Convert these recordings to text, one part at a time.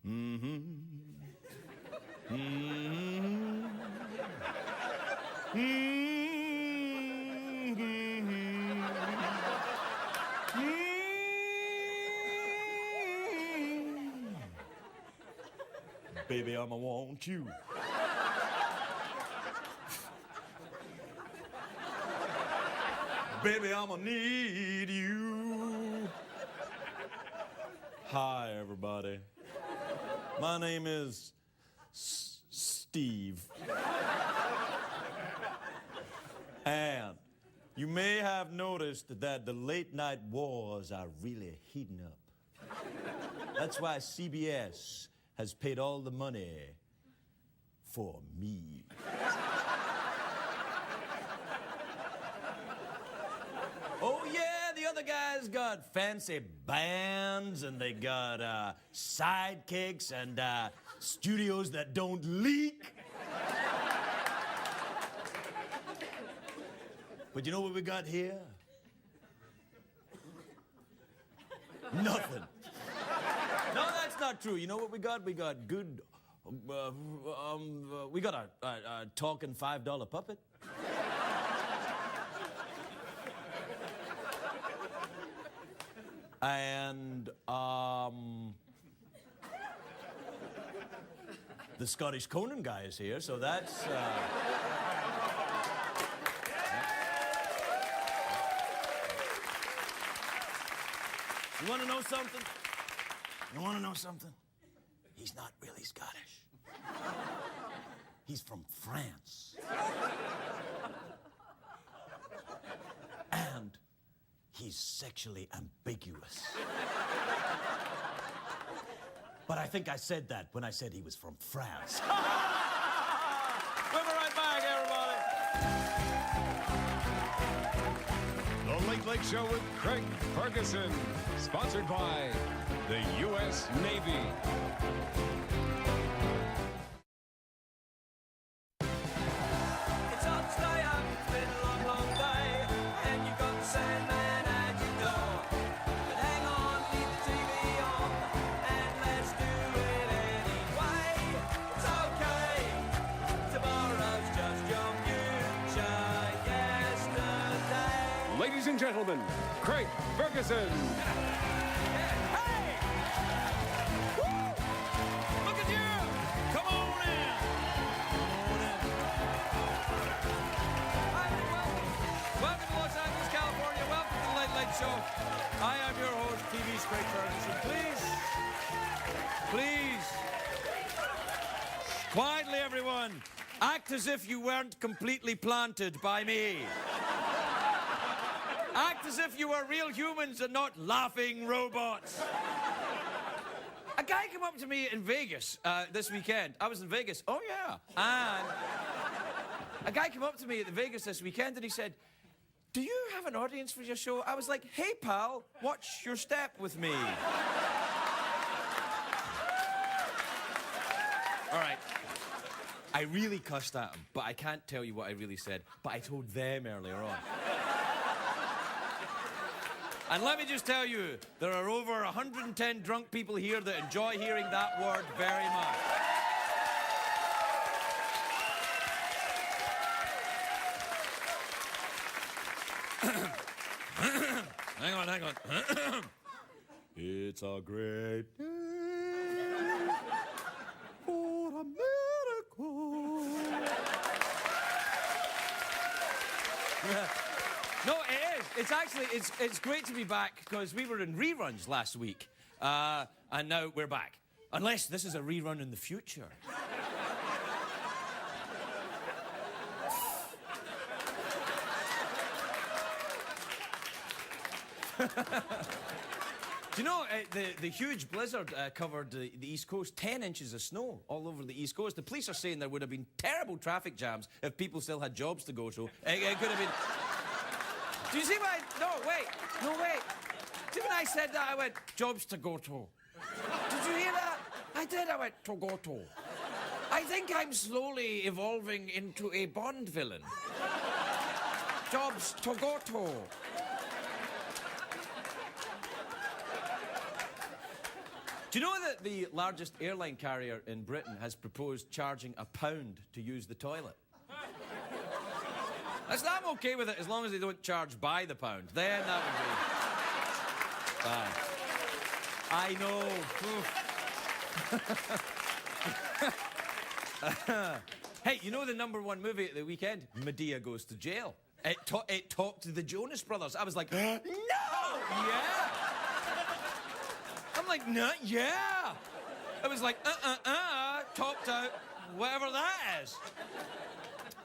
Mm-hmm. Mm-hmm. Mm-hmm. Baby, I'ma want you. Baby, I'ma need you. Hi, everybody. My name is Steve. And you may have noticed that the late night wars are really heating up. That's why CBS has paid all the money for me. Oh, yeah, the other guys got fancy bands, and they got sidekicks and studios that don't leak. But you know what we got here? Nothing. No, that's not true. You know what we got? We got good... we got a talking $5 puppet. And, the Scottish Conan guy is here, so that's, You want to know something? You want to know something? He's not really Scottish. He's from France. And he's sexually ambiguous. But I think I said that when I said he was from France. We'll be right back, everybody. The Late Late Show with Craig Ferguson, sponsored by the U.S. Navy. It's hard to stay up, it's been a long, long day, and you've got the Sandman at your door. But hang on, leave the TV on, and let's do it anyway. It's okay, tomorrow's just your future yesterday. Ladies and gentlemen, Craig Ferguson. Hey! Woo! Look at you! Come on in! Hi, everyone. Welcome to Los Angeles, California. Welcome to the Late Late Show. I am your host, TV Craig Ferguson. Please, quietly, everyone, act as if you weren't completely planted by me. Act as if you were real humans and not laughing robots. A guy came up to me in Vegas this weekend. I was in Vegas. Oh, yeah. And a guy came up to me at the Vegas this weekend and he said, "Do you have an audience for your show?" I was like, "Hey, pal, watch your step with me." All right. I really cussed at him, but I can't tell you what I really said. But I told them earlier on. And let me just tell you, there are over 110 drunk people here that enjoy hearing that word very much. Hang on. It's a great day for a miracle. No, it is. It's actually, it's great to be back because we were in reruns last week. And now we're back. Unless this is a rerun in the future. Do you know, the huge blizzard covered the East Coast, 10 inches of snow all over the East Coast. The police are saying there would have been terrible traffic jams if people still had jobs to go to. It could have been... Do you see what No, wait. See when I said that, I went, jobs to go to. Did you hear that? I did, I went, to go to. I think I'm slowly evolving into a Bond villain. Jobs to go to. Do you know that the largest airline carrier in Britain has proposed charging £1 to use the toilet? I'm okay with it as long as they don't charge by the pound. Then that would be fine. I know. Hey, you know the #1 movie at the weekend? Medea Goes to Jail. It talked to the Jonas Brothers. I was like, no! Yeah! I'm like, no, yeah! It was like, talked out, whatever that is.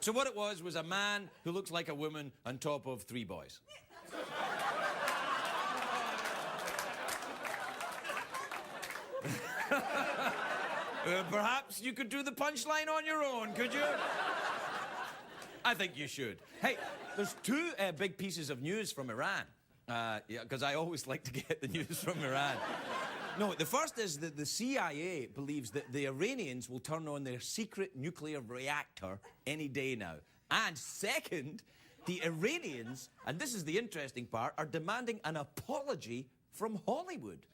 So what it was a man who looks like a woman on top of 3 boys. Perhaps you could do the punchline on your own, could you? I think you should. Hey, there's 2 big pieces of news from Iran. Yeah, because I always like to get the news from Iran. No, the first is that the CIA believes that the Iranians will turn on their secret nuclear reactor any day now. And second, the Iranians, and this is the interesting part, are demanding an apology from Hollywood.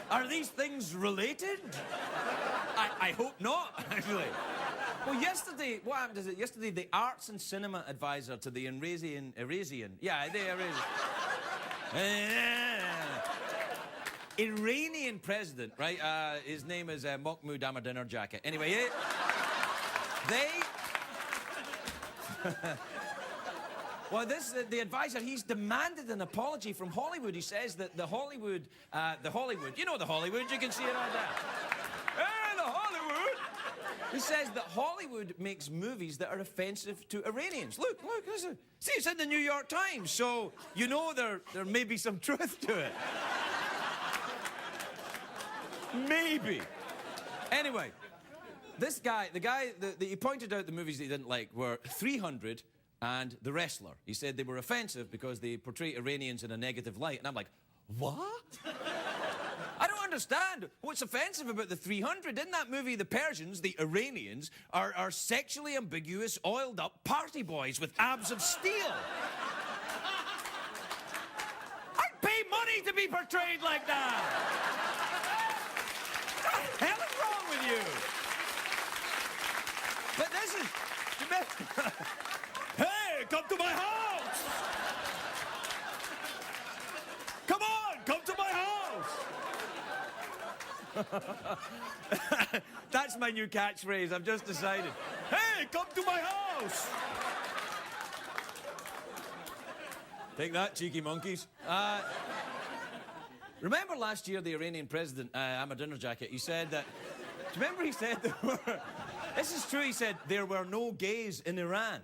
Are these things related? I hope not, actually. Well, yesterday, what happened is that yesterday the arts and cinema advisor to the Iranian president, right? His name is Mahmoud Ahmadinejad. Anyway, well, the advisor, he's demanded an apology from Hollywood. He says that the Hollywood, you know the Hollywood, you can see it on there. Hey, the Hollywood! He says that Hollywood makes movies that are offensive to Iranians. Look, listen. See, it's in the New York Times, so you know there may be some truth to it. Maybe. Anyway, this guy, he pointed out the movies that he didn't like were 300 and The Wrestler. He said they were offensive because they portray Iranians in a negative light. And I'm like, what? I don't understand. What's offensive about the 300? In that movie, the Persians, the Iranians, are sexually ambiguous, oiled-up party boys with abs of steel. I'd pay money to be portrayed like that. What the hell is wrong with you? But this is... Hey, come to my house! Come on, come to my house! That's my new catchphrase, I've just decided. Hey, come to my house! Take that, cheeky monkeys. Remember last year, the Iranian president, Ahmadinejad, he said that... Do you remember he said there were... This is true, he said, there were no gays in Iran.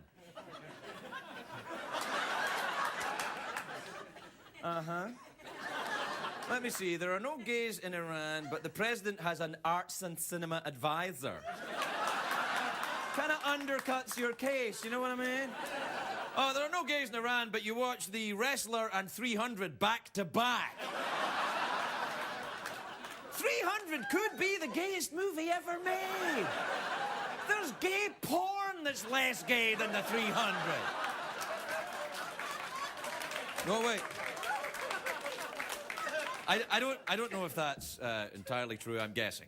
Let me see, there are no gays in Iran, but the president has an arts and cinema advisor. Kind of undercuts your case, you know what I mean? Oh, there are no gays in Iran, but you watch The Wrestler and 300 back to back. 300 could be the gayest movie ever made. There's gay porn that's less gay than the 300. No, wait. I don't know if that's entirely true, I'm guessing.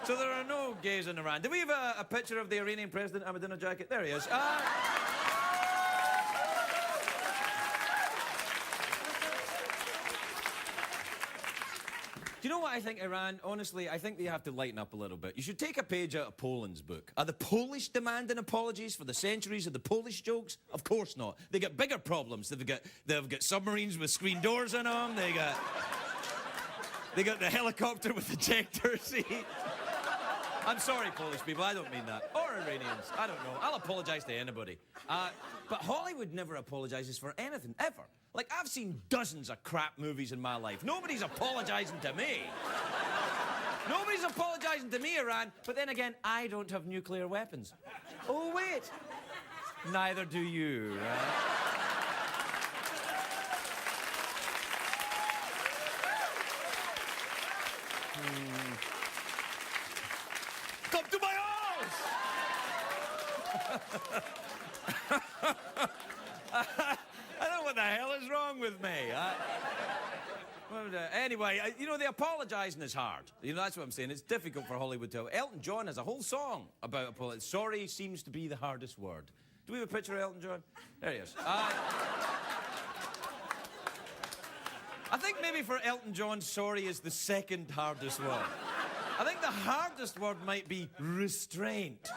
So there are no gays in Iran. Do we have a picture of the Iranian president, Ahmadinejad? There he is. Do you know what I think, Iran? Honestly, I think they have to lighten up a little bit. You should take a page out of Poland's book. Are the Polish demanding apologies for the centuries of the Polish jokes? Of course not. They got bigger problems. They've got submarines with screen doors in them. They got the helicopter with ejector seat. I'm sorry, Polish people, I don't mean that. Or Iranians, I don't know. I'll apologize to anybody. But Hollywood never apologizes for anything, ever. Like, I've seen dozens of crap movies in my life. Nobody's apologizing to me. Nobody's apologizing to me, Iran. But then again, I don't have nuclear weapons. Oh, wait. Neither do you, right? Come to my house! wrong with me? Anyway, you know, the apologising is hard. You know, that's what I'm saying. It's difficult for Hollywood to... Elton John has a whole song about apology. Sorry seems to be the hardest word. Do we have a picture of Elton John? There he is. I think maybe for Elton John, sorry is the second hardest word. I think the hardest word might be restraint.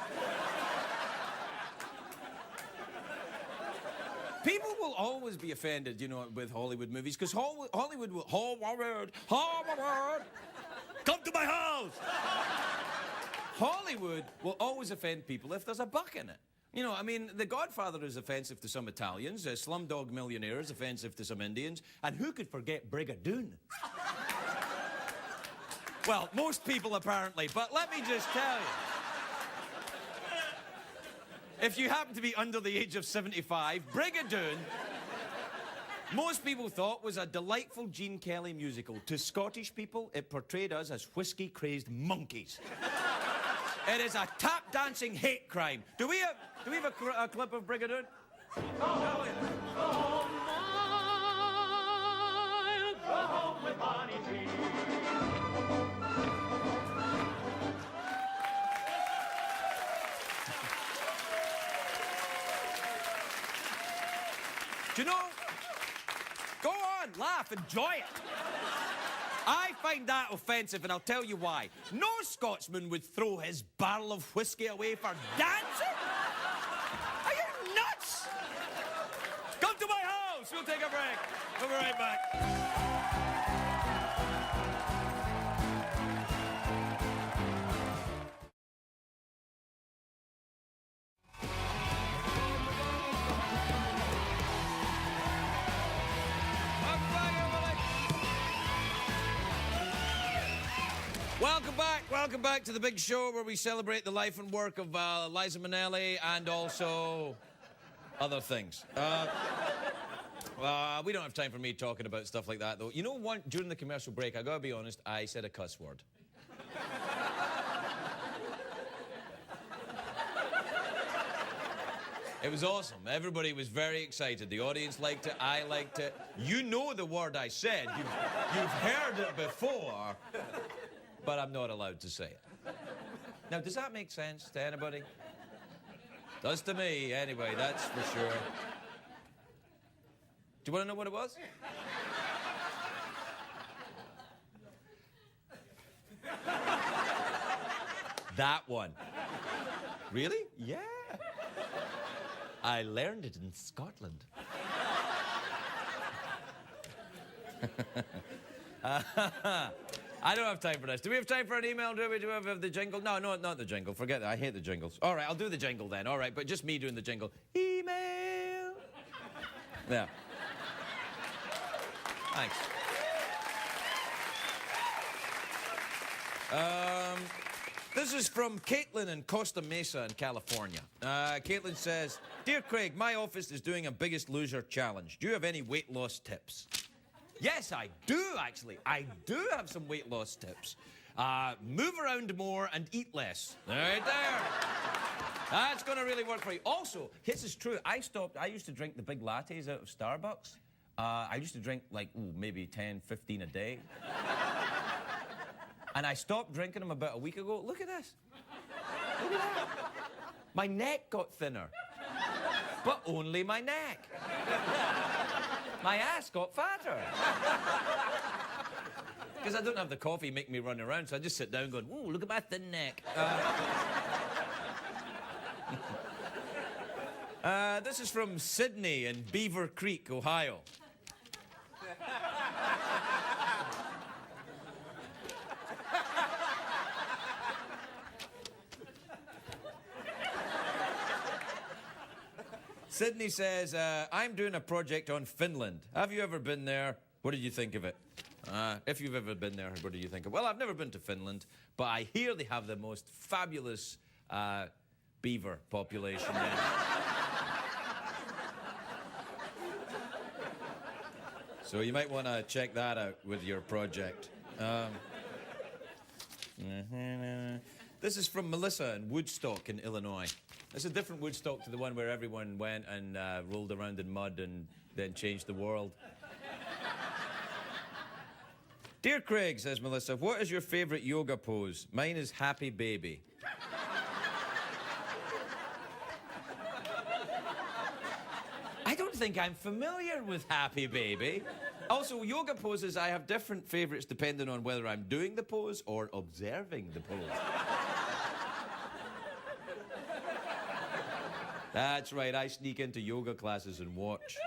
People will always be offended, you know, with Hollywood movies, because Hollywood will... Hollywood! Come to my house! Hollywood will always offend people if there's a buck in it. You know, I mean, The Godfather is offensive to some Italians, Slumdog Millionaire is offensive to some Indians, and who could forget Brigadoon? Well, most people apparently, but let me just tell you. If you happen to be under the age of 75, Brigadoon, most people thought was a delightful Gene Kelly musical. To Scottish people, it portrayed us as whiskey-crazed monkeys. It is a tap-dancing hate crime. Do we have a clip of Brigadoon? Go home with Bonnie Tree. Do you know? Go on, laugh, enjoy it. I find that offensive, and I'll tell you why. No Scotsman would throw his barrel of whiskey away for dancing. Are you nuts? Come to my house. We'll take a break. We'll be right back. Welcome back to the big show where we celebrate the life and work of Liza Minnelli and also other things. We don't have time for me talking about stuff like that, though. You know what? During the commercial break, I gotta be honest, I said a cuss word. It was awesome. Everybody was very excited. The audience liked it. I liked it. You know the word I said. You've heard it before. But I'm not allowed to say it. Now, does that make sense to anybody? Does to me, anyway, that's for sure. Do you want to know what it was? That one. Really? Yeah. I learned it in Scotland. I don't have time for this. Do we have time for an email? Do we have the jingle? No, not the jingle. Forget that. I hate the jingles. All right, I'll do the jingle then. All right, but just me doing the jingle. Email. Yeah. Thanks. This is from Caitlin in Costa Mesa in California. Caitlin says, Dear Craig, my office is doing a Biggest Loser challenge. Do you have any weight loss tips? Yes, I do, actually. I do have some weight loss tips. Move around more and eat less. Right there. That's going to really work for you. Also, this is true. I used to drink the big lattes out of Starbucks. I used to drink, like, maybe 10, 15 a day. And I stopped drinking them about a week ago. Look at this. Look at that. My neck got thinner. But only my neck. My ass got fatter. Because I don't have the coffee making me run around, so I just sit down going, ooh, look at my thin neck. This is from Sydney in Beaver Creek, Ohio. Sydney says, I'm doing a project on Finland. Have you ever been there? What did you think of it? If you've ever been there, what did you think of it? Well, I've never been to Finland, but I hear they have the most fabulous beaver population there. So you might want to check that out with your project. This is from Melissa in Woodstock in Illinois. It's a different Woodstock to the one where everyone went and rolled around in mud and then changed the world. Dear Craig, says Melissa, what is your favourite yoga pose? Mine is happy baby. I don't think I'm familiar with happy baby. Also, yoga poses, I have different favourites depending on whether I'm doing the pose or observing the pose. That's right, I sneak into yoga classes and watch.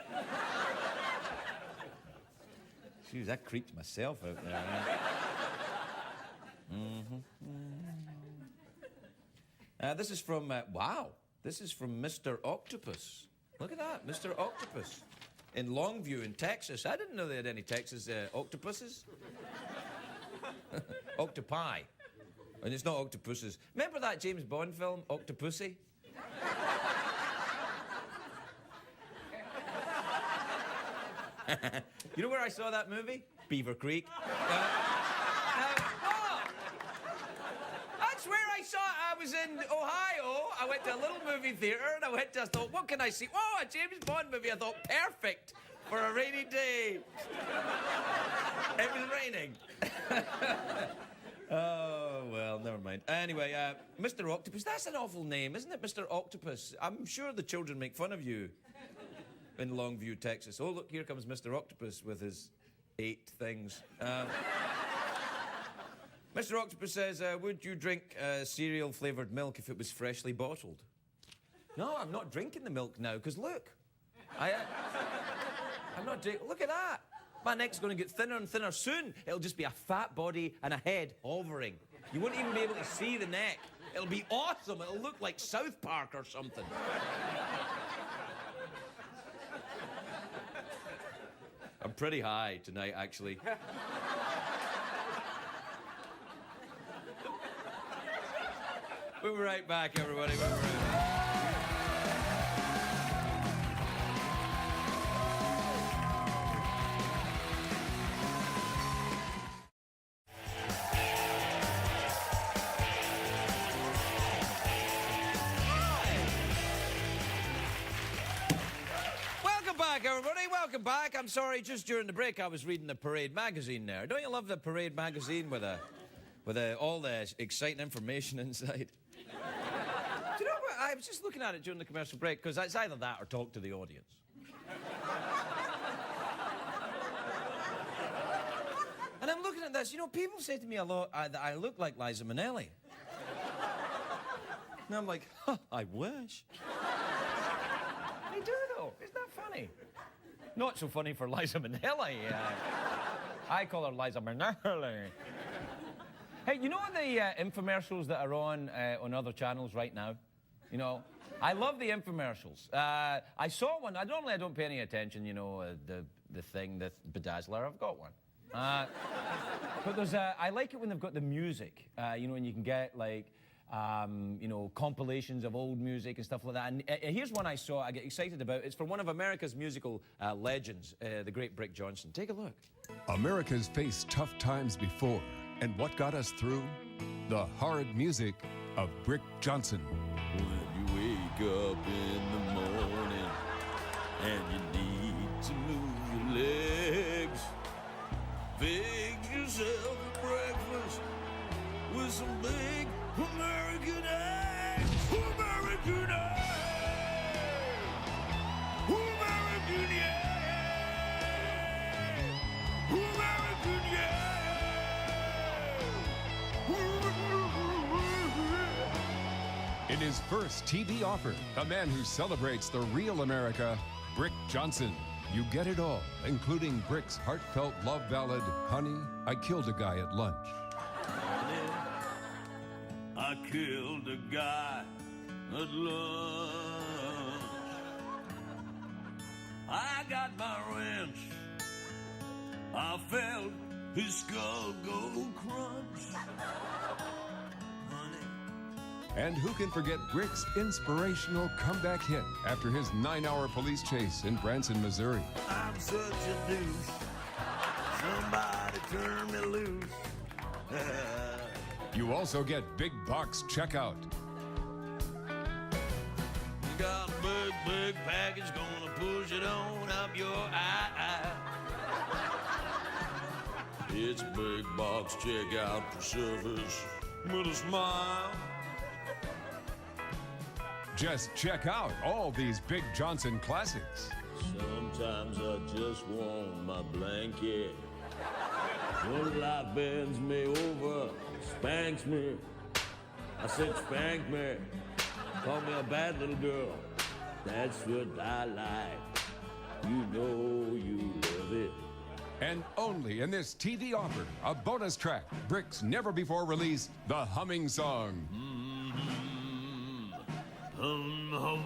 Jeez, that creeps myself out there. This is from, wow, this is from Mr. Octopus. Look at that, Mr. Octopus. In Longview in Texas. I didn't know they had any Texas octopuses. Octopi. And it's not octopuses. Remember that James Bond film, Octopussy? You know where I saw that movie? Beaver Creek. That's where I saw it. I was in Ohio. I went to a little movie theater and I thought, what can I see? Oh, a James Bond movie. I thought, perfect for a rainy day. It was raining. Oh, well, never mind. Anyway, Mr. Octopus, that's an awful name, isn't it, Mr. Octopus? I'm sure the children make fun of you in Longview, Texas. Oh, look, here comes Mr. Octopus with his 8 things. Mr. Octopus says, would you drink cereal-flavoured milk if it was freshly bottled? No, I'm not drinking the milk now, because look. I'm not drinking... Look at that. My neck's going to get thinner and thinner soon. It'll just be a fat body and a head hovering. You won't even be able to see the neck. It'll be awesome. It'll look like South Park or something. I'm pretty high tonight, actually. We'll be right back, everybody. We'll be right back. Everybody, welcome back. I'm sorry, just during the break I was reading the Parade magazine there. Don't you love the Parade magazine with all the exciting information inside? Do you know what? I was just looking at it during the commercial break because it's either that or talk to the audience. And I'm looking at this. You know, people say to me a lot that I look like Liza Minnelli. And I'm like, huh, I wish. I do, though. Isn't that funny? Not so funny for Liza Minnelli. I call her Liza Minnelli. Hey, you know the infomercials that are on other channels right now? You know, I love the infomercials. I saw one. Normally I don't pay any attention, you know, the thing, the bedazzler. I've got one. But there's I like it when they've got the music, you know, and you can get, like, you know, compilations of old music and stuff like that. And here's one I saw I get excited about. It's for one of America's musical legends, the great Brick Johnson. Take a look. America's faced tough times before, and what got us through? The hard music of Brick Johnson. When you wake up in the morning and you need to move your legs, fix yourself a breakfast with some big American eggs. American eggs. American eggs. American eggs. In his first TV offer, the man who celebrates the real America, Brick Johnson. You get it all, including Brick's heartfelt love ballad, Honey, I Killed a Guy at Lunch. I killed a guy at lunch. I got my wrench. I felt his skull go crunch. Honey. And who can forget Brick's inspirational comeback hit after his 9-hour police chase in Branson, Missouri? I'm such a douche. Somebody turn me loose. You also get big box checkout. You got a big, big package, gonna push it on up your eye. It's big box checkout for service with a smile. Just check out all these Big Johnson classics. Sometimes I just want my blanket. When life bends me over, spanks me. I said spank me. Call me a bad little girl. That's what I like. You know you love it. And only in this TV offer, a bonus track, Brick's never-before-released The Humming Song. Hum, hum.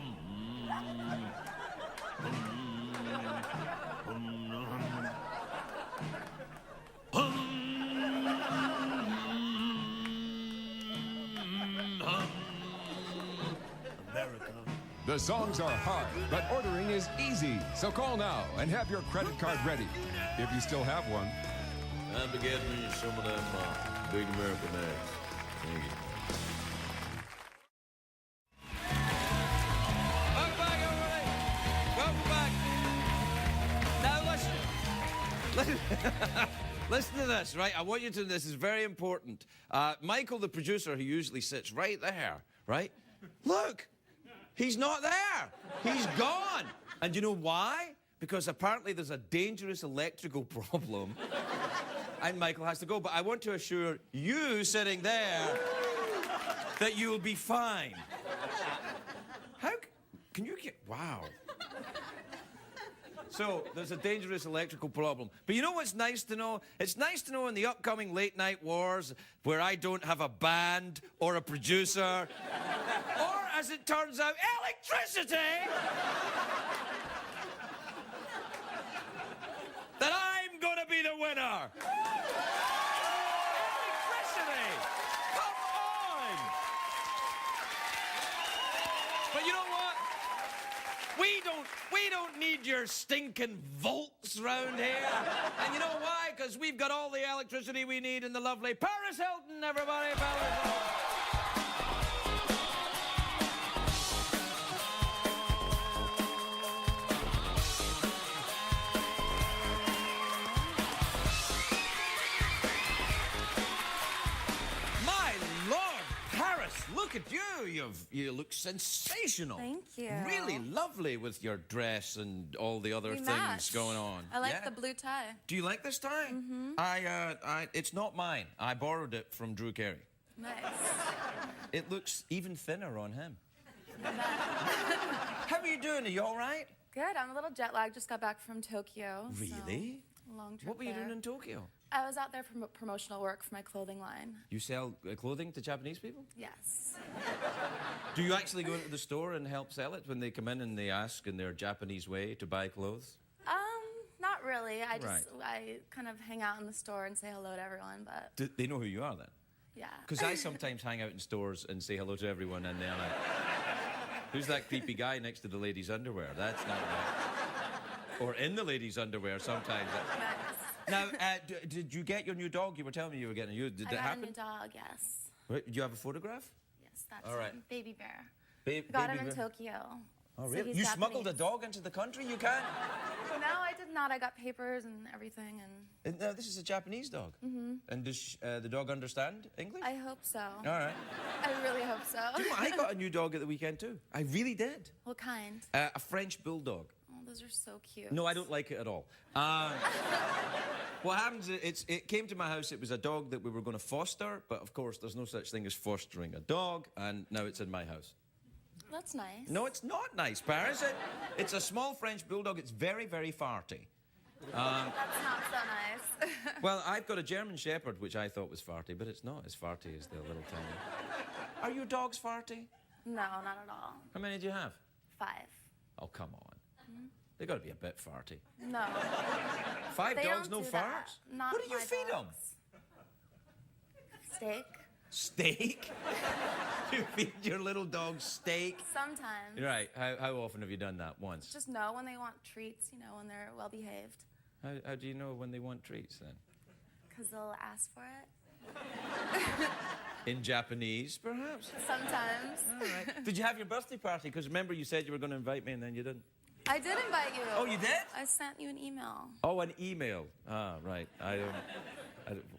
America. The songs are hard, but ordering is easy. So call now and have your credit card ready, if you still have one. Time to get me some of them big American eggs. Thank you. Welcome back, everybody. Welcome back. Now listen. Listen to this, right? I want you to, this is very important. Michael, the producer, who usually sits right there, right? Look, he's not there. He's gone. And you know why? Because apparently there's a dangerous electrical problem. And Michael has to go. But I want to assure you sitting there that you'll be fine. How can you get, wow. So, there's a dangerous electrical problem. But you know what's nice to know? It's nice to know in the upcoming late night wars where I don't have a band or a producer, or, as it turns out, electricity, that I'm gonna be the winner. Electricity! Come on! But you know what? We don't need your stinking volts round here. And you know why? Because we've got all the electricity we need in the lovely Paris Hilton, everybody. Paris Hilton. My Lord, Paris, look at you. You look sensational. Thank you. Really lovely with your dress and all the other We things match. going on. I like Yeah. the blue tie. Do you like this tie? Mm-hmm. It's not mine. I borrowed it from Drew Carey. Nice. It looks even thinner on him. How are you doing? Are you all right? Good. I'm a little jet lagged. Just got back from Tokyo. Really? So, long trip What were you there. doing in Tokyo? I was out there for promotional work for my clothing line. You sell clothing to Japanese people? Yes. Do you actually go into the store and help sell it when they come in and they ask in their Japanese way to buy clothes? Not really. I just Right. I kind of hang out in the store and say hello to everyone, but Do they know who you are then? yeah. Because I sometimes hang out in stores and say hello to everyone and they're like, who's that creepy guy next to the ladies' underwear? That's not right. Or in the ladies' underwear sometimes. Nice. Now, did you get your new dog? You were telling me you were getting a new. Did I that got happen? a new dog. Yes. Wait, do you have a photograph? Yes, that's All right. him. Baby bear. Baby Got him in bear. Tokyo. Oh, So really? he's You smuggled a Japanese. dog into the country? You can't. No, I did not. I got papers and everything, and No, this is a Japanese dog. Mm-hmm. And does the dog understand English? I hope so. All right. I really hope so. You know, I got a new dog at the weekend too. I really did. What kind? A French bulldog. Oh, those are so cute. No, I don't like it at all. What happens is it came to my house. It was a dog that we were going to foster, but of course there's no such thing as fostering a dog, and now it's in my house. That's nice. No, it's not nice, Paris. It's a small French bulldog. It's very, very farty. That's not so nice. Well, I've got a German Shepherd, which I thought was farty, but it's not as farty as the little tiny. Are your dogs farty? No, not at all. How many do you have? 5. Oh, come on. They got to be a bit farty. No. 5 They dogs, don't no do that. farts? Not What do you my feed them? dogs. Steak. Steak? You feed your little dog steak? Sometimes. Right. How often have you done that? Once. Just know when they want treats, when they're well behaved. How do you know when they want treats then? Because they'll ask for it. In Japanese, perhaps? Sometimes. All right. Did you have your birthday party? Because remember you said you were going to invite me and then you didn't. I did invite you. Oh, you did? I sent you an email. Oh, an email. Ah, right. I don't.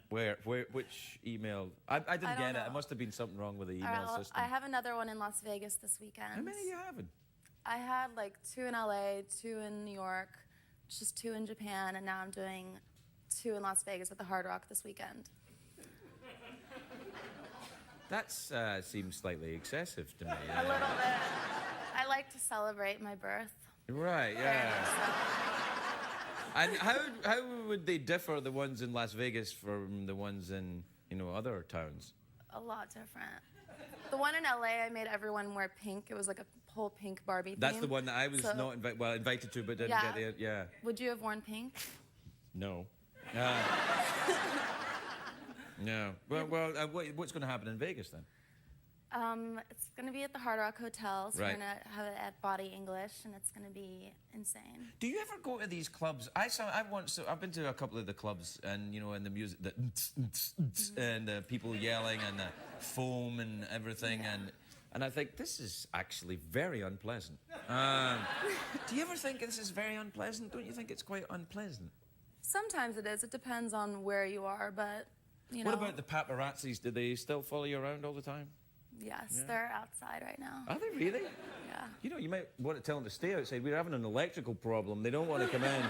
Which email? I didn't I don't get it. know. It must have been something wrong with the All right, email well, system. I have another one in Las Vegas this weekend. How many are you having? I had like 2 in LA, 2 in New York, just 2 in Japan, and now I'm doing 2 in Las Vegas at the Hard Rock this weekend. That seems slightly excessive to me. A little bit. I like to celebrate my birth. Right, Very yeah. much so. And how would they differ, the ones in Las Vegas from the ones in, other towns? A lot different. The one in LA, I made everyone wear pink. It was like a whole pink Barbie That's theme. the one that I was So- not invited to, but didn't Yeah. get there. Yeah. Would you have worn pink? No. No. Well, what's going to happen in Vegas then? It's going to be at the Hard Rock Hotel, so Right. we're going to have it at Body English, and it's going to be insane. Do you ever go to these clubs? I've been to a couple of the clubs, and and the music, and the people yelling, and the foam and everything, and I think this is actually very unpleasant. Do you ever think this is very unpleasant? Don't you think it's quite unpleasant? Sometimes it is. It depends on where you are, but, What about the paparazzis? Do they still follow you around all the time? Yes, they're outside right now. Are they really? Yeah. You might want to tell them to stay outside. We're having an electrical problem. They don't want to come in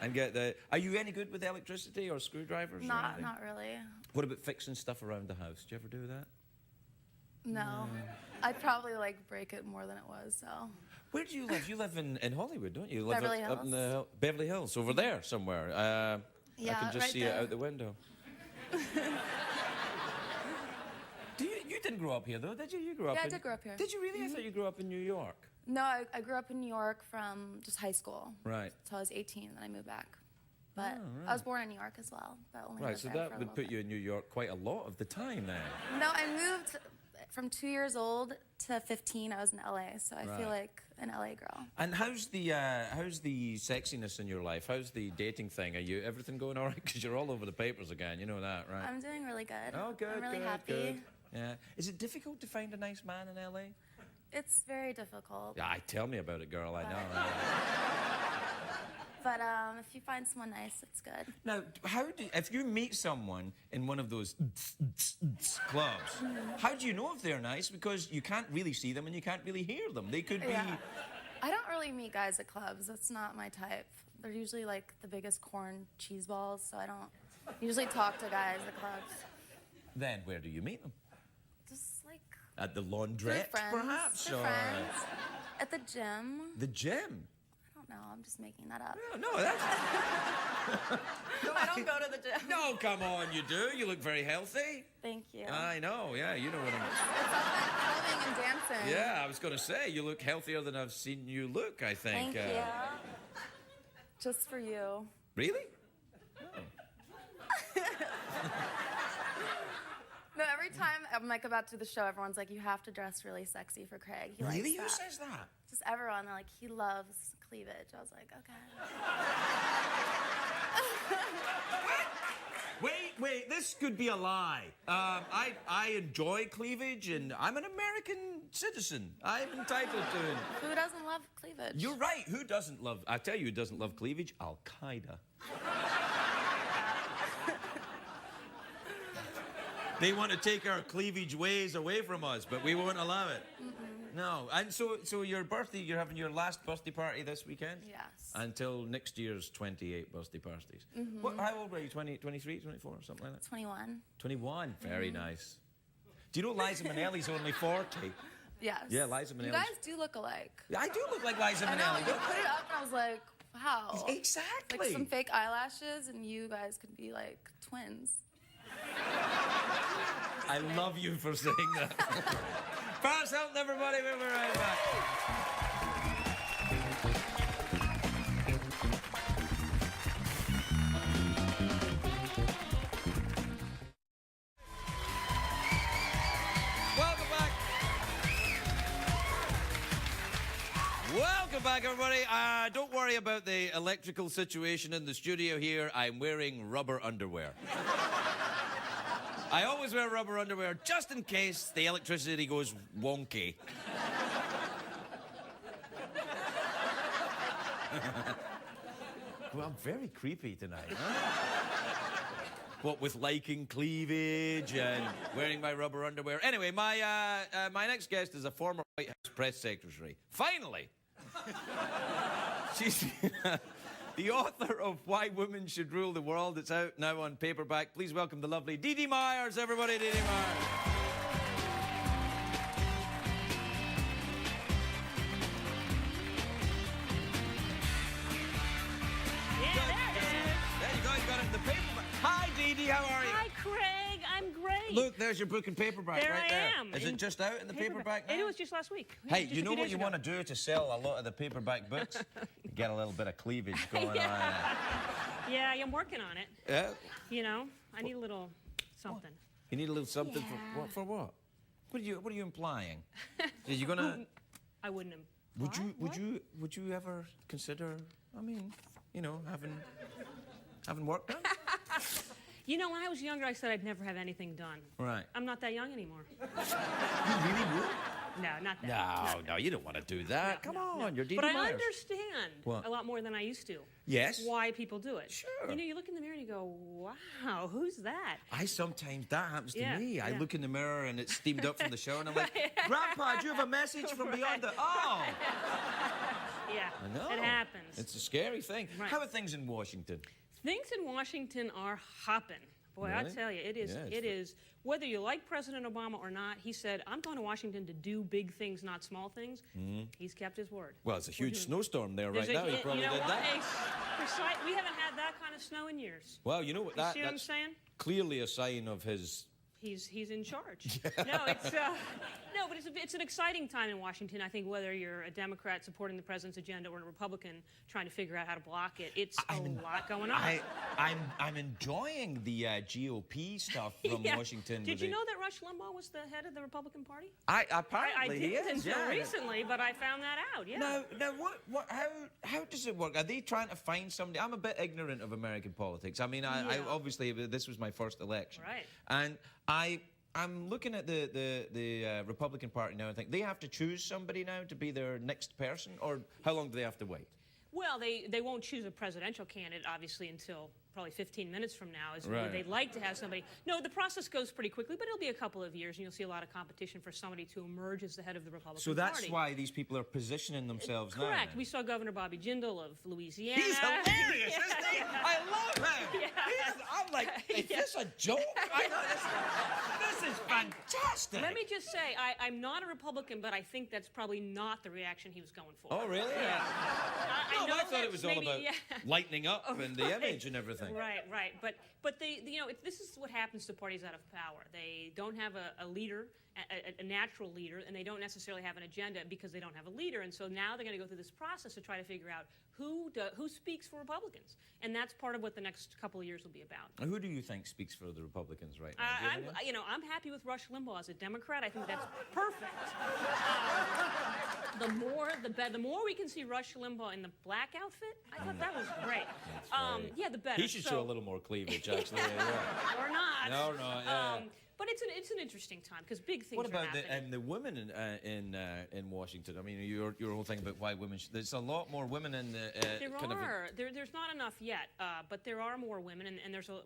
and get the... Are you any good with electricity or screwdrivers or anything? Not really. What about fixing stuff around the house? Do you ever do that? No. I'd probably, break it more than it was, so... Where do you live? You live in Hollywood, don't you? You live Beverly up in Hills. Beverly Hills, over there somewhere. I Yeah, can just right see it there. out the window. You didn't grow up here, though, did you? You grew up Yeah, I in... did grow up here. Did you really? I thought you grew up in New York. No, I grew up in New York from just high school. Right. Until I was 18, then I moved back. But Oh, I was born in New York as well, but only Right, lived so there that for a would little put you in New York quite a lot of the time then. bit. No, I moved from 2 years old to 15. I was in LA, so I Right. feel like an LA girl. And how's the sexiness in your life? How's the dating thing? Are you everything going all right? Because you're all over the papers again. You know that, right? I'm doing really good. Oh, good, I'm really good, happy. good. Yeah. Is it difficult to find a nice man in LA? It's very difficult. Yeah, tell me about it, girl. I know. But if you find someone nice, it's good. Now, if you meet someone in one of those clubs, how do you know if they're nice? Because you can't really see them and you can't really hear them. They could be... Yeah. I don't really meet guys at clubs. That's not my type. They're usually like the biggest corn cheese balls, so I don't usually talk to guys at clubs. Then where do you meet them? Just like At the through laundrette, friends. perhaps? Through or friends. At the gym. the gym? I don't know. I'm just making that up. No, that's... I don't go to the gym. No, come on, you do. You look very healthy. Thank you. I know, yeah, you know what I'm... It's all that clothing and dancing. Yeah, I was going to say, you look healthier than I've seen you look, I think. Thank you. Just for you. Really? No, every time I'm about to do the show, everyone's like, you have to dress really sexy for Craig. He Really? likes Who that. says that? Just everyone. They're like, he loves cleavage. I was like, okay. Wait, this could be a lie. I enjoy cleavage, and I'm an American citizen. I'm entitled to it. Who doesn't love cleavage? You're right. Who doesn't love... I tell you who doesn't love cleavage? Al-Qaeda. They want to take our cleavage ways away from us, but we won't allow it. No. And so your birthday, you're having your last birthday party this weekend? Yes. Until next year's 28 birthday parties. How old were you? 20, 23, 24, something like that? 21. 21. Very nice. Do you know Liza Minnelli's only 40? Yes. Yeah, Liza You Minnelli's... guys do look alike. Yeah, I do look like Liza I know. Minnelli. You don't put it up, and I was like, wow. Exactly. Like some fake eyelashes, and you guys could be like twins. I love you for saying that. Pass Hilton, everybody. We'll be right back. Welcome back. Welcome back, everybody. Don't worry about the electrical situation in the studio here. I'm wearing rubber underwear. I always wear rubber underwear just in case the electricity goes wonky. Well, I'm very creepy tonight, huh? what with liking cleavage and wearing my rubber underwear. Anyway, my next guest is a former White House press secretary. Finally! She's the author of Why Women Should Rule the World. It's out now on paperback. Please welcome the lovely Dee Dee Myers, everybody. Dee Dee Myers. Hi, Dee Dee, how are you? Hi, Craig. I'm great. Look, there's your book in paperback there right there. I am. Is it just out in the paperback now? It was just last week. Hey, Just you a know few what days you ago. want to do to sell a lot of the paperback books? Get a little bit of cleavage going on. Yeah, I'm working on it. Yeah? You know, I need a little something. You need a little something Yeah. for what? What are you implying? Are you gonna? I wouldn't Would you What? would you ever consider? I mean, you know, having work done? You know, when I was younger, I said I'd never have anything done. Right. I'm not that young anymore. You really would? No, not that. No, you don't want to do that. Come on, you're Dee Dee But I Myers. understand What? a lot more than I used to. Yes. Why people do it. Sure. You know, you look in the mirror and you go, wow, who's that? I sometimes, that happens to Yeah, me. I yeah. look in the mirror and it's steamed up from the show and I'm like, Grandpa, do you have a message from beyond the... Oh! Yeah, I know. it happens. It's a scary thing. Right. How are things in Washington? Things in Washington are hopping. Boy, I Really? tell you, it is. Yeah, It is. Whether you like President Obama or not, he said, "I'm going to Washington to do big things, not small things." He's kept his word. Well, it's a huge snowstorm there There's right now. You probably know did what? that. We haven't had that kind of snow in years. Well, you know what? You see what I'm That's saying? clearly a sign of his... He's in charge. No, but it's an exciting time in Washington. I think whether you're a Democrat supporting the president's agenda or a Republican trying to figure out how to block it, it's a lot going on. I'm enjoying the GOP stuff from Yeah. Washington. Did with you the- know that Rush Limbaugh was the head of the Republican Party? Apparently I he didn't is, until yeah. recently, but I found that out. Yeah. Now, how does it work? Are they trying to find somebody? I'm a bit ignorant of American politics. I mean, I Yeah. obviously this was my first election, Right. And I'm looking at the Republican Party now and think they have to choose somebody now to be their next person, or how long do they have to wait? Well, they won't choose a presidential candidate, obviously, until probably 15 minutes from now. Right. They'd like to have somebody. No, the process goes pretty quickly, but it'll be a couple of years, and you'll see a lot of competition for somebody to emerge as the head of the Republican So that's Party. why these people are positioning themselves now. Correct. then. We saw Governor Bobby Jindal of Louisiana. He's hilarious, isn't he? I love him. Yeah. I'm like, is this a joke? I know this is fantastic. Let me just say, I'm not a Republican, but I think that's probably not the reaction he was going for. Oh, really? Yeah. No, know I thought that it was all maybe- about yeah. lightening up and the Right. image and everything. Right. But they, this is what happens to parties out of power. They don't have a leader, a natural leader, and they don't necessarily have an agenda because they don't have a leader. And so now they're going to go through this process to try to figure out who speaks for Republicans, and that's part of what the next couple of years will be about. Who do you think speaks for the Republicans right now? Do you have any? I'm happy with Rush Limbaugh as a Democrat. I think that's perfect. The more, the better. The more we can see Rush Limbaugh in the black outfit, I thought that was great. right. Yeah, the better. He should show a little more cleavage, actually. Yeah. or not. No, yeah. But it's an interesting time because big things What are about happening. the women in Washington? I mean, your whole thing about why women. There's a lot more women in the kind of. There's not enough yet, but there are more women, and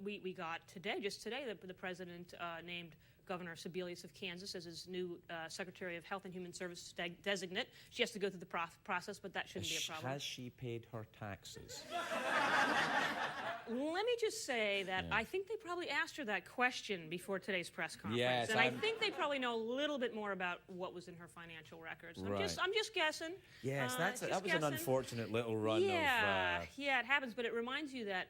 we got just today, the president named Governor Sebelius of Kansas as his new Secretary of Health and Human Services designate. She has to go through the process, but that shouldn't be a problem. Has she paid her taxes? Let me just say that I think they probably asked her that question before today's press conference. Yes, and I think they probably know a little bit more about what was in her financial records. Right. I'm just guessing. Yes, that was an guessing. unfortunate little run Yeah, of. yeah, it happens, but it reminds you that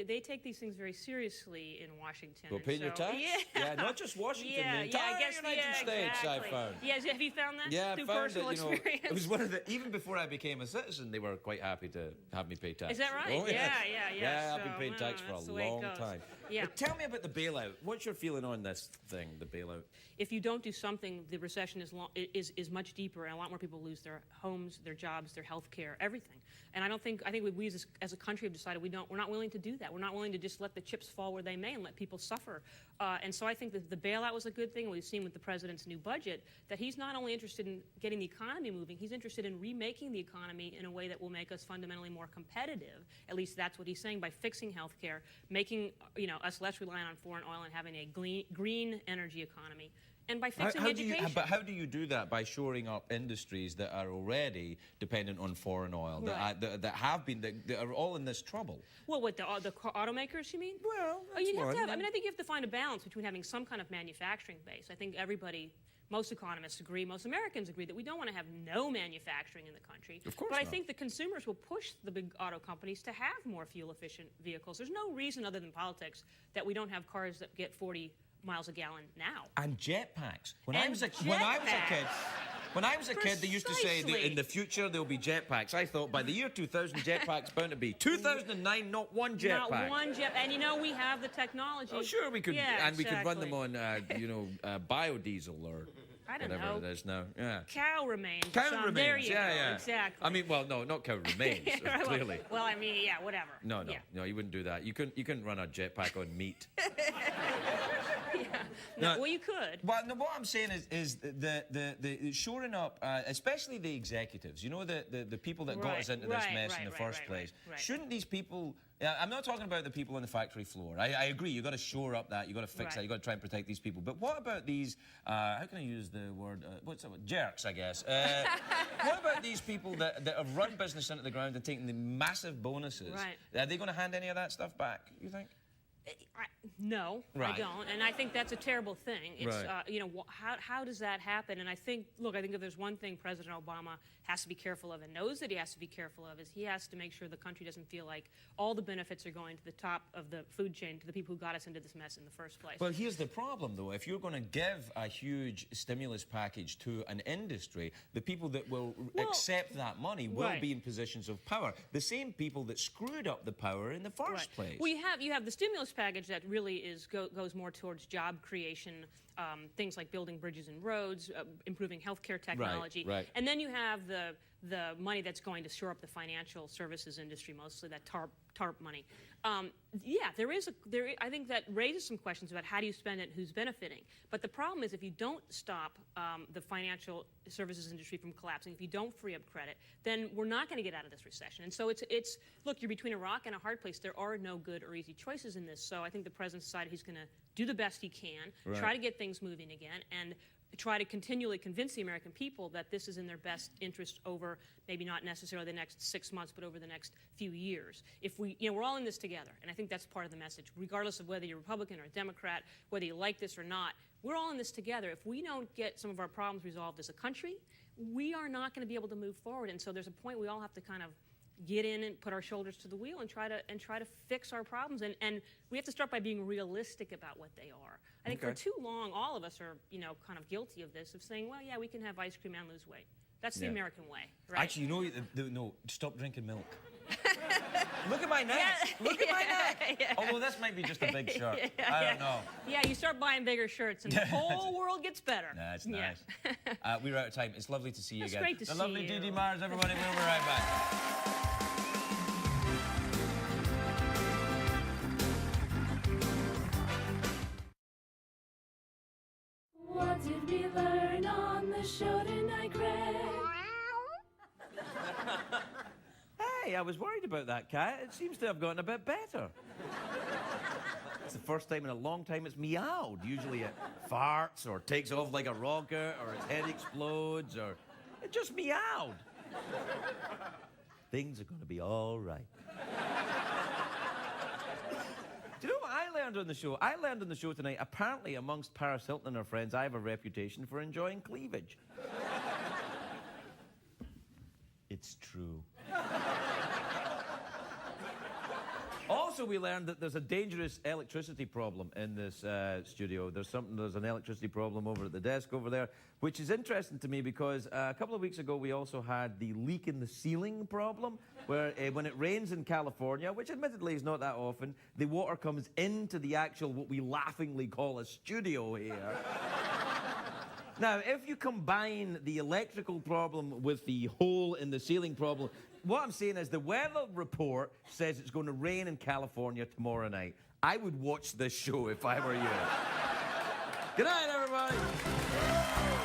they take these things very seriously in Washington. Go and pay your so- tax? Yeah. Not just Washington, Yeah, the entire I guess, United States, exactly. I found. Yeah, have you found that? Yeah, I through found personal that, experience? it was one of the, even before I became a citizen, they were quite happy to have me pay tax. Is that right? Oh, yeah. Yeah, I've been So, paying tax for that's a the way it long goes. time. Yeah. But tell me about the bailout. What's your feeling on this thing, the bailout? If you don't do something, the recession is much deeper, and a lot more people lose their homes, their jobs, their health care, everything. And I think we as a country have decided we're not not willing to do that. We're not willing to just let the chips fall where they may and let people suffer. And so I think that the bailout was a good thing. We've seen with the president's new budget that he's not only interested in getting the economy moving, he's interested in remaking the economy in a way that will make us fundamentally more competitive. At least that's what he's saying, by fixing healthcare, making us less reliant on foreign oil and having a green energy economy. And by fixing education. But how do you do that? By shoring up industries that are already dependent on foreign oil, Right. that are all in this trouble? Well, what, the automakers, you mean? Well, you have to have, I mean, I think you have to find a balance between having some kind of manufacturing base. I think most economists agree, most Americans agree that we don't want to have no manufacturing in the country. Of course But I not. think the consumers will push the big auto companies to have more fuel-efficient vehicles. There's no reason other than politics that we don't have cars that get 40 miles a gallon now. And jetpacks. When And I was a kid, they used to say that in the future there'll be jetpacks. I thought by the year 2000, jetpacks bound to be. 2009, not one jetpack. Not one jet, and we have the technology. Oh, sure, we could, Yeah, and we could run them exactly. on, biodiesel or I don't whatever know. it is now. Yeah. Cow remains. Cow Sean. remains. There you yeah, go. yeah. Exactly. I mean, well, no, not cow remains. Right, Clearly. Well, I mean, yeah, whatever. No, Yeah. you wouldn't do that. You couldn't run a jetpack on meat. No, well, you could. Well, no, what I'm saying is the shoring up, especially the executives, the people that got us into this mess in the first place. Right. Shouldn't these people? I'm not talking about the people on the factory floor. I agree. You've got to shore up that. You've got to fix that. You've got to try and protect these people. But what about these? How can I use the word? What's that word? Jerks, I guess. What about these people that have run business into the ground and taken the massive bonuses? Right. Are they going to hand any of that stuff back? You think? No, Right. I don't, and I think that's a terrible thing. It's Right. How does that happen? And I think if there's one thing President Obama has to be careful of and knows that he has to be careful of is he has to make sure the country doesn't feel like all the benefits are going to the top of the food chain, to the people who got us into this mess in the first place. Well, here's the problem, though. If you're going to give a huge stimulus package to an industry, the people that will accept that money will Right. be in positions of power. The same people that screwed up the power in the first place. Well, you have the stimulus package that really goes more towards job creation, things like building bridges and roads, improving healthcare technology, right. And then you have the money that's going to shore up the financial services industry, mostly that TARP money. I think that raises some questions about how do you spend it, and who's benefiting. But the problem is if you don't stop the financial services industry from collapsing, if you don't free up credit, then we're not going to get out of this recession. And so look, you're between a rock and a hard place. There are no good or easy choices in this. So I think the president decided he's going to do the best he can, try to get things moving again, and try to continually convince the American people that this is in their best interest over maybe not necessarily the next 6 months, but over the next few years. If we're all in this together, and I think that's part of the message, regardless of whether you're Republican or Democrat, whether you like this or not, we're all in this together. If we don't get some of our problems resolved as a country, we are not going to be able to move forward. And so there's a point we all have to kind of get in and put our shoulders to the wheel and try to fix our problems. And we have to start by being realistic about what they are. I think for too long, all of us are, kind of guilty of this, of saying, well, yeah, we can have ice cream and lose weight. That's the American way, right? Actually, no, stop drinking milk. Look at my neck. Look at my neck. Yeah. Although this might be just a big shirt. I don't know. Yeah, you start buying bigger shirts and the whole world gets better. That's Yeah. nice. We're out of time. It's lovely to see you It's again. great to the see lovely you. Dee Dee Mars, everybody. We'll be right back. What did we learn on the show tonight, Greg? Hey, I was worried about that cat. It seems to have gotten a bit better. It's the first time in a long time it's meowed. Usually it farts or takes off like a rocket or its head explodes or it just meowed. Things are going to be all right. Do you know what I learned on the show? I learned on the show tonight, apparently amongst Paris Hilton and her friends, I have a reputation for enjoying cleavage. It's true. Also, we learned that there's a dangerous electricity problem in this studio. There's an electricity problem over at the desk over there, which is interesting to me because a couple of weeks ago we also had the leak in the ceiling problem, where when it rains in California, which admittedly is not that often, the water comes into the actual, what we laughingly call a studio here. Now, if you combine the electrical problem with the hole in the ceiling problem, what I'm saying is the weather report says it's going to rain in California tomorrow night. I would watch this show if I were you. Good night, everybody.